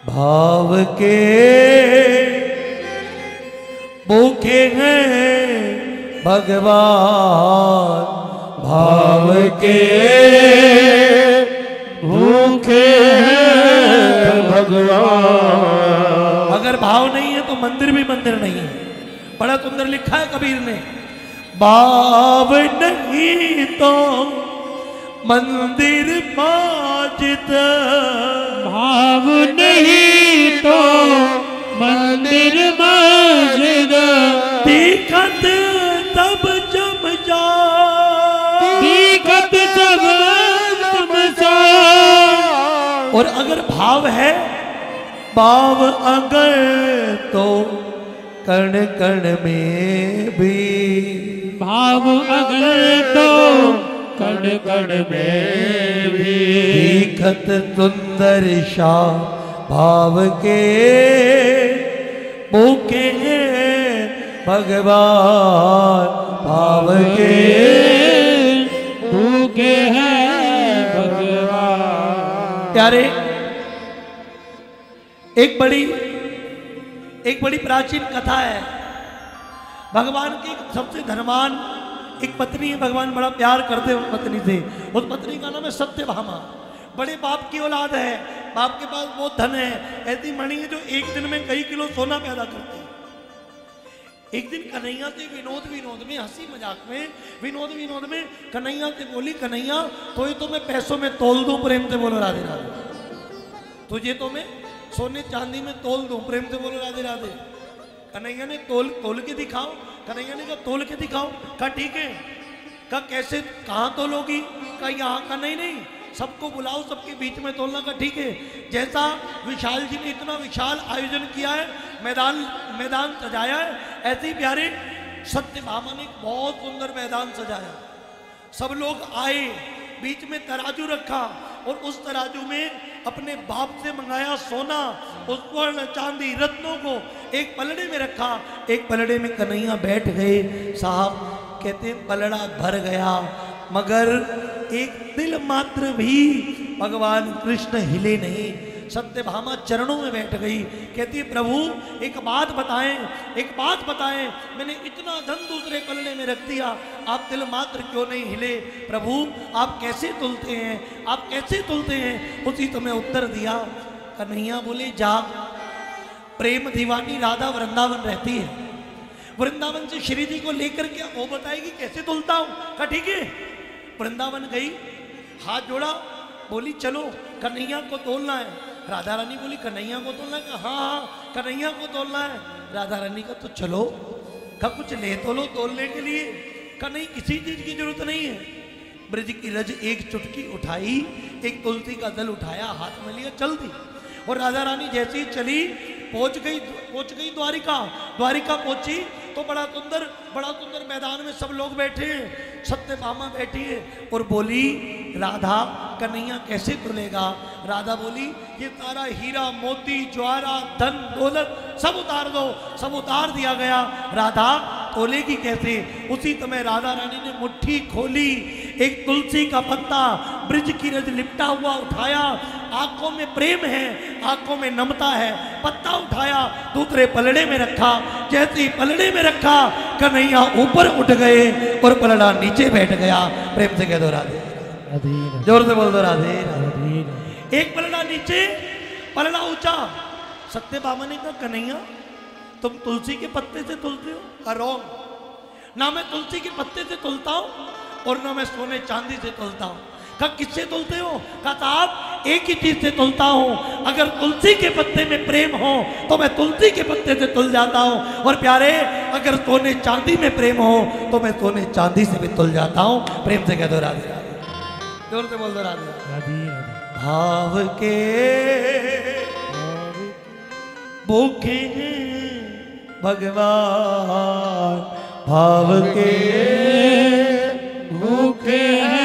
भाव के भूखे हैं भगवान, भाव के भूखे हैं भगवान। अगर भाव नहीं है तो मंदिर भी मंदिर नहीं है। बड़ा सुंदर लिखा है कबीर ने, भाव नहीं तो मंदिर माजिद, भाव नहीं तो मंदिर मस्जिद, दिखत तब जम जा, दिखत तब जम जा। और अगर भाव है, भाव अगर तो कण कण में भी, भाव अगर तो कण कण में भी, दिखत सुंदर शाह भाव के भूखे हैं भगवान, भाव के भूखे हैं भगवान। प्यारे, एक बड़ी प्राचीन कथा है। भगवान की सबसे धनवान एक पत्नी है। भगवान बड़ा प्यार करते हैं उस पत्नी से। उस पत्नी का नाम है सत्यभामा। बड़े बाप की औलाद है, बाप के पास बहुत धन है। ऐसी मणि है जो एक दिन में कई किलो सोना पैदा करती है। एक दिन कन्हैया से विनोद में, हंसी मजाक में, विनोद में कन्हैया से बोली, कन्हैया तो मैं पैसों में तोल दूं, प्रेम से बोलो राधे राधे। तुझे तो मैं सोने चांदी में तोल दूं, प्रेम से बोलो राधे राधे। कन्हैया ने तोल के दिखाओ। कन्हैया ने कहा तोल के दिखाओ। कहा ठीक है। कहा कैसे, कहाँ तोलोगी? कहा यहाँ का नहीं, सबको बुलाओ, सबके बीच में तोलना। का ठीक है। जैसा विशाल जी ने इतना विशाल आयोजन किया है, मैदान सजाया है, ऐसे ही प्यारे सत्यभामा ने एक बहुत सुंदर मैदान सजाया। सब लोग आए, बीच में तराजू रखा और उस तराजू में अपने बाप से मंगाया सोना, उस स्वर्ण चांदी रत्नों को एक पलड़े में रखा। एक पलड़े में कन्हैया बैठ गए। साहब कहते पलड़ा भर गया, मगर एक तिल मात्र भी भगवान कृष्ण हिले नहीं। सत्यभामा चरणों में बैठ गई। कहती है प्रभु एक बात बताएं, मैंने इतना धन दूसरे पलड़े में रख दिया, आप तिल मात्र क्यों नहीं हिले? प्रभु आप कैसे तुलते हैं? उसी तुम्हें उत्तर दिया। कन्हैया बोले जा, प्रेम दीवानी राधा वृंदावन रहती है, वृंदावन से श्री जी को लेकर के वो बताएगी कैसे तुलता हूं। कहा ठीक है। वृंदावन गई, हाथ जोड़ा, बोली चलो कन्हैया को तोलना है। राधा रानी बोली कन्हैया को तोलना है? हाँ कन्हैया को तोलना है। राधा रानी का तो चलो। कहा कुछ ले तो लो तोलने के लिए। कहा नहीं, किसी चीज की जरूरत नहीं है। ब्रज की रज एक चुटकी उठाई, एक तुलसी का दल उठाया, हाथ में लिया, चल दी। और राधा रानी जैसी चली, पहुंच गई द्वारिका पहुंची तो बड़ा सुंदर मैदान में सब लोग बैठे हैं। सत्यभामा बैठी है और बोली राधा कन्हैया कैसे तुलेगा? राधा बोली ये सारा हीरा मोती ज्वारा धन दौलत सब उतार दो। सब उतार दिया गया। राधा तोलेगी कैसे? उसी समय राधा रानी ने मुट्ठी खोली, एक तुलसी का पत्ता ब्रिज की रज लिपटा हुआ उठाया। आंखों में प्रेम है, आंखों में नमता है। पत्ता उठाया, दूसरे पलड़े में रखा। जैसे ही पलड़े में रखा, कन्हैया ऊपर उठ गए और पलड़ा नीचे बैठ गया। प्रेम से कह दो राधे, जोर से बोल दो राधे। एक पलड़ा नीचे, पलड़ा ऊंचा। सत्यभामा ने कहा कन्हैया तुम तुलसी के पत्ते से तुलते हो? करो ना, मैं तुलसी के पत्ते से तुलता हूं और ना मैं सोने चांदी से तुलता हूं। कहा किससे तुलते हो? कहा साहब एक ही चीज से तुलता हूं, अगर तुलसी के पत्ते में प्रेम हो तो मैं तुलसी के पत्ते से तुल जाता हूं, और प्यारे अगर सोने चांदी में प्रेम हो तो मैं सोने चांदी से भी तुल जाता हूं। प्रेम से कह दो राधे राधे, जोर से बोल दो राधे राधे। भाव के भूखे हैं भगवान, भाव के भूखे हैं